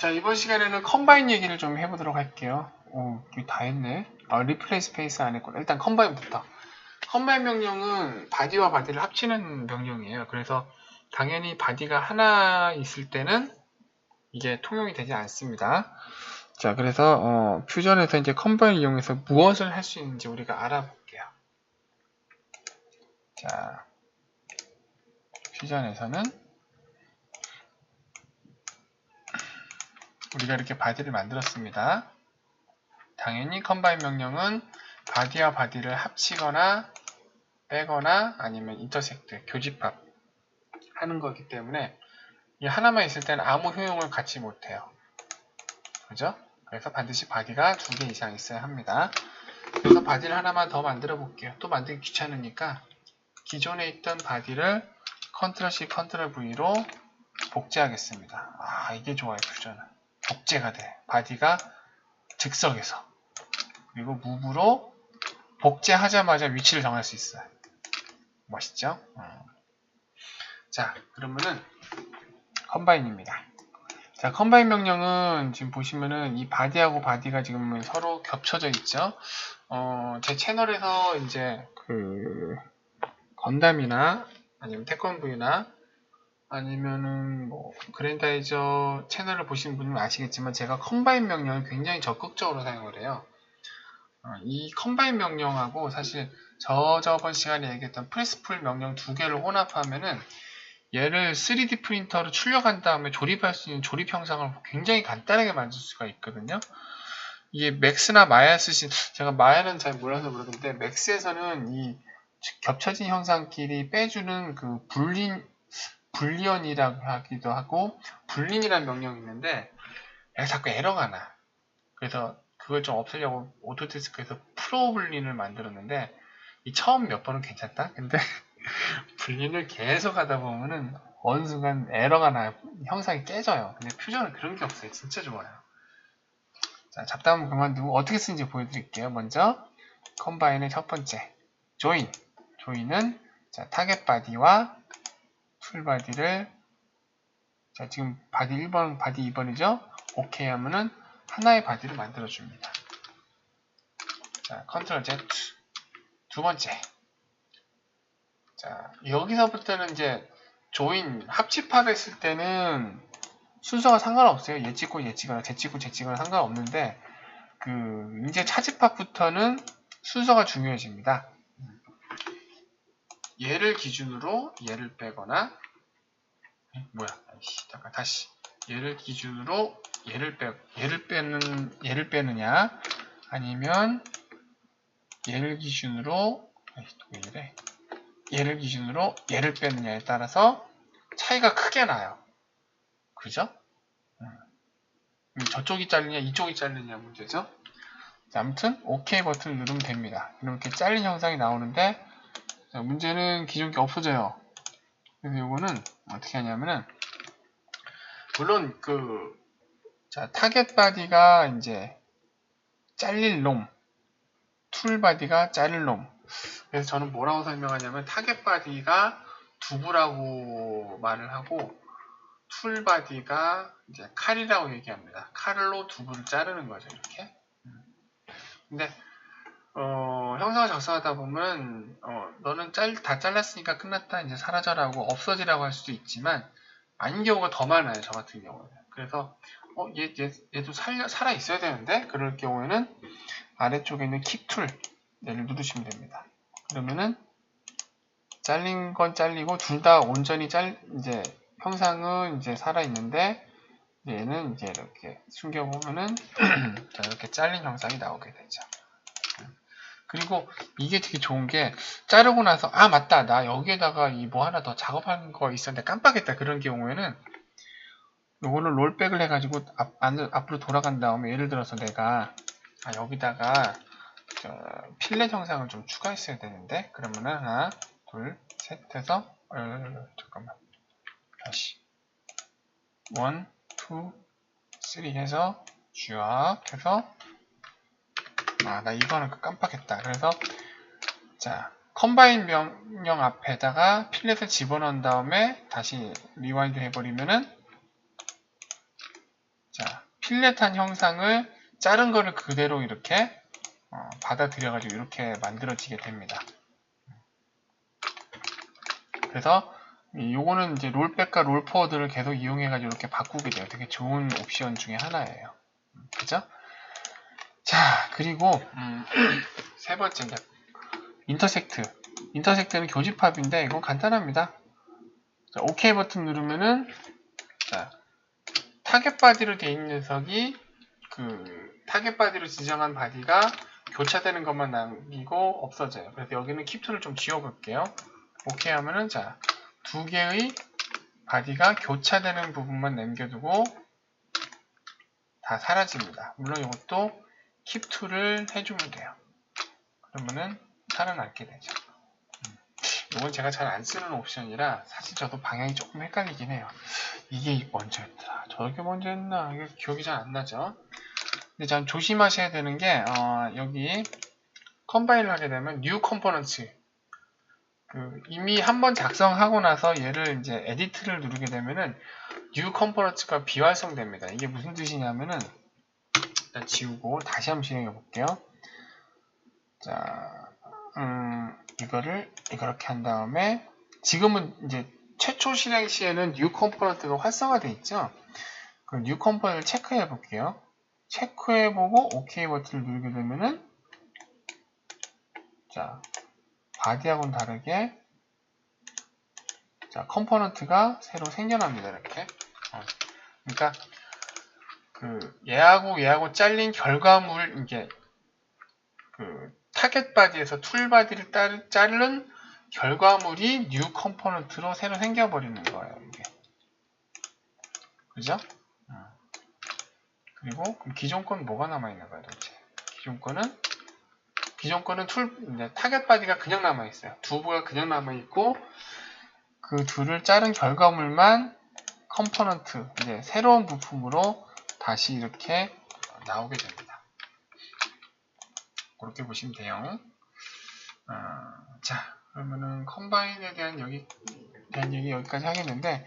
자, 이번 시간에는 컴바인 얘기를 좀 해보도록 할게요. 오, 이거 다 했네. 리플레이스 페이스 안 했구나. 일단 컴바인부터. 컴바인 명령은 바디와 바디를 합치는 명령이에요. 그래서 당연히 바디가 하나 있을 때는 이게 통용이 되지 않습니다. 자, 그래서 퓨전에서 이제 컴바인 이용해서 무엇을 할 수 있는지 우리가 알아볼게요. 자, 퓨전에서는 우리가 이렇게 바디를 만들었습니다. 당연히 컴바인 명령은 바디와 바디를 합치거나 빼거나 아니면 인터섹트, 교집합 하는 거기 때문에 이 하나만 있을 때는 아무 효용을 갖지 못해요. 그죠? 그래서 반드시 바디가 2개 이상 있어야 합니다. 그래서 바디를 하나만 더 만들어 볼게요. 또 만들기 귀찮으니까 기존에 있던 바디를 컨트롤 C, 컨트롤 V로 복제하겠습니다. 아, 이게 좋아요, 퓨전은. 복제가 돼. 바디가 즉석에서. 그리고 무브로 복제하자마자 위치를 정할 수 있어요. 멋있죠? 자, 그러면은 컴바인입니다. 자, 컴바인 명령은 지금 보시면은 이 바디하고 바디가 지금 서로 겹쳐져 있죠? 제 채널에서 이제 건담이나 아니면 태권브이나 아니면은 뭐 그랜다이저 채널을 보신 분은 아시겠지만 제가 컴바인 명령을 굉장히 적극적으로 사용을 해요. 이 컴바인 명령하고 사실 저번 시간에 얘기했던 프레스풀 명령 2개를 혼합하면은 얘를 3D 프린터로 출력한 다음에 조립할 수 있는 조립 형상을 굉장히 간단하게 만들 수가 있거든요. 이게 맥스나 마야 쓰신, 제가 마야는 잘 몰라서 모르겠는데 맥스에서는 이 겹쳐진 형상끼리 빼주는 그 불리언이라고 하기도 하고 불린이라는 명령이 있는데 얘가 자꾸 에러가 나. 그래서 그걸 좀 없애려고 오토데스크에서 프로 불린을 만들었는데 이 처음 몇 번은 괜찮다. 근데 불린을 계속 하다 보면은 어느 순간 에러가 나요. 형상이 깨져요. 근데 퓨전은 그런 게 없어요. 진짜 좋아요. 자, 잡담은 그만두고 어떻게 쓰는지 보여드릴게요. 먼저 컴바인의 첫 번째 조인. 조인은 자, 타겟 바디와 풀 바디를 자, 지금 바디 1번, 바디 2번이죠? 오케이 하면은 하나의 바디를 만들어줍니다. 자, 컨트롤 Z. 두 번째. 자, 여기서부터는 이제 조인, 합집합했을 때는 순서가 상관없어요. 얘 찍고 얘 찍거나 쟤 찍고 쟤 찍거나 상관없는데 이제 차집합부터는 순서가 중요해집니다. 얘를 기준으로 얘를 빼거나 뭐야? 잠깐 다시 얘를 기준으로 얘를 빼느냐 아니면 얘를 기준으로 왜 이래? 얘를 기준으로 얘를 빼느냐에 따라서 차이가 크게 나요. 그죠? 저쪽이 잘리냐 이쪽이 잘리냐 문제죠. 자, 아무튼 OK 버튼을 누르면 됩니다. 이렇게 잘린 형상이 나오는데 자, 문제는 기존 게 없어져요. 그래서 이거는 어떻게 하냐면은 물론 자, 타겟 바디가 이제 잘릴 놈, 툴 바디가 자를 놈. 그래서 저는 뭐라고 설명하냐면 타겟 바디가 두부라고 말을 하고 툴 바디가 이제 칼이라고 얘기합니다. 칼로 두부를 자르는 거죠, 이렇게. 근데 형상을 작성하다 보면 너는 다 잘랐으니까 끝났다, 이제 사라져라고 없어지라고 할 수도 있지만 아닌 경우가 더 많아요, 저 같은 경우는. 그래서 얘도 살아 있어야 되는데 그럴 경우에는 아래쪽에 있는 킥 툴 얘를 누르시면 됩니다. 그러면은 잘린 건 잘리고 둘 다 온전히 이제 형상은 이제 살아 있는데 얘는 이제 이렇게 숨겨보면은 자, 이렇게 잘린 형상이 나오게 되죠. 그리고 이게 되게 좋은 게 자르고 나서 아 맞다 나 여기에다가 이 뭐 하나 더 작업하는 거 있었는데 깜빡했다 그런 경우에는 요거를 롤백을 해가지고 앞으로 돌아간 다음에 예를 들어서 내가 여기다가 필렛 형상을 좀 추가했어야 되는데 그러면은 하나 둘 셋 해서 잠깐만 다시 1, 2, 3 해서 쭉 해서 나 이거는 깜빡했다. 그래서 자 컴바인 명령 앞에다가 필렛을 집어넣은 다음에 다시 리와인드 해버리면은 자 필렛한 형상을 자른 거를 그대로 이렇게 받아들여가지고 이렇게 만들어지게 됩니다. 그래서 요거는 이제 롤백과 롤포워드를 계속 이용해가지고 이렇게 바꾸게 돼요. 되게 좋은 옵션 중에 하나예요. 그죠? 자, 그리고 세 번째 이제 인터섹트. 인터섹트는 교집합인데 이건 간단합니다. 자, OK 버튼 누르면은 자, 타겟 바디로 되어 있는 녀석이 그 타겟 바디로 지정한 바디가 교차되는 것만 남기고 없어져요. 그래서 여기는 킵툴을 좀 지워볼게요. OK 하면은 자, 두 개의 바디가 교차되는 부분만 남겨두고 다 사라집니다. 물론 이것도 킵툴을 해주면 돼요. 그러면은 살아남게 되죠. 이건 제가 잘 안 쓰는 옵션이라 사실 저도 방향이 조금 헷갈리긴 해요. 이게 먼저였다, 저게 먼저였나, 이게 기억이 잘 안 나죠. 근데 참 조심하셔야 되는 게 여기 컴바인을 하게 되면 New Components 이미 한번 작성하고 나서 얘를 이제 에디트를 누르게 되면은 New Components가 비활성됩니다. 이게 무슨 뜻이냐면은 일단 지우고 다시 한번 실행해 볼게요. 자, 이거를 이렇게 한 다음에 지금은 이제 최초 실행 시에는 New Component가 활성화되어 있죠. 그 New Component을 체크해 볼게요. 체크해 보고 OK 버튼을 누르게 되면은 자, 바디하고는 다르게 자, 컴포넌트가 새로 생겨납니다. 이렇게. 그러니까 얘하고 잘린 결과물 이게 타겟 바디에서 툴 바디를 자른 결과물이 뉴 컴포넌트로 새로 생겨버리는 거예요. 이게. 그죠? 그리고 그럼 기존 건 뭐가 남아있는 거예요, 도대체? 기존 거는 타겟 바디가 그냥 남아있어요. 두부가 그냥 남아있고 그 둘을 자른 결과물만 컴포넌트, 이제 새로운 부품으로 다시 이렇게 나오게 됩니다. 그렇게 보시면 돼요. 자, 그러면은 컴바인에 대한 얘기 여기까지 하겠는데,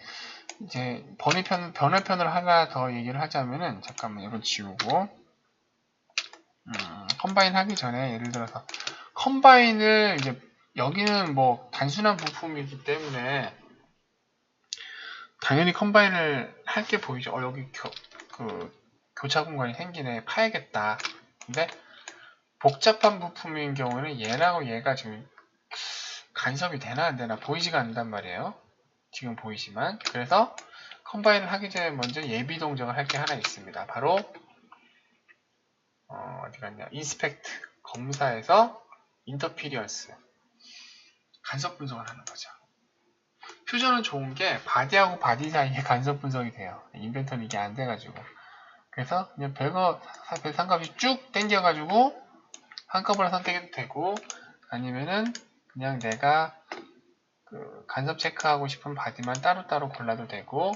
이제 변화편을 하나 더 얘기를 하자면은, 잠깐만 이걸 지우고, 컴바인 하기 전에 예를 들어서 컴바인을 이제 여기는 뭐 단순한 부품이기 때문에 당연히 컴바인을 할 게 보이죠. 여기 교차 공간이 생기네, 파야겠다. 근데 복잡한 부품인 경우는 얘하고 얘가 지금 간섭이 되나 안 되나 보이지가 않는단 말이에요. 지금 보이지만. 그래서 컴바인을 하기 전에 먼저 예비 동작을 할 게 하나 있습니다. 바로 어디 갔냐? 인스펙트 검사에서 인터피리언스 간섭 분석을 하는 거죠. 퓨전은 좋은 게 바디하고 바디 사이에 간섭 분석이 돼요. 인벤터는 이게 안 돼가지고. 그래서 그냥 별거 상관없이 쭉 당겨가지고 한꺼번에 선택해도 되고, 아니면은 그냥 내가 간섭 체크하고 싶은 바디만 따로따로 골라도 되고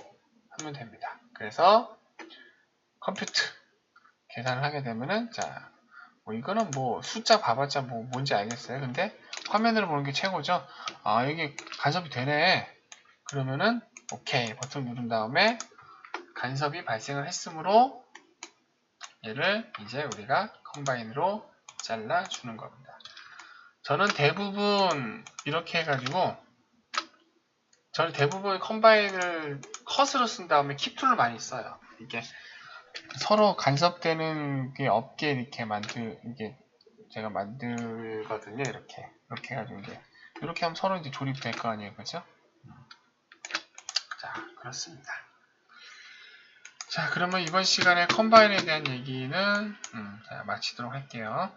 하면 됩니다. 그래서 컴퓨트 계산을 하게 되면은 자, 뭐 이거는 뭐 숫자 봐봤자 뭐 뭔지 알겠어요. 근데 화면으로 보는 게 최고죠. 여기 간섭이 되네. 그러면은 OK 버튼 누른 다음에 간섭이 발생을 했으므로 얘를 이제 우리가 컴바인으로 잘라주는 겁니다. 저는 대부분 이렇게 해가지고 저는 대부분 컴바인을 컷으로 쓴 다음에 킵툴을 많이 써요. 이게 서로 간섭되는 게 없게 이렇게 제가 만들거든요. 이렇게 해가지고 이렇게 하면 서로 이제 조립될 거 아니에요, 그죠? 자, 그렇습니다. 자, 그러면 이번 시간에 컴바인에 대한 얘기는 자, 마치도록 할게요.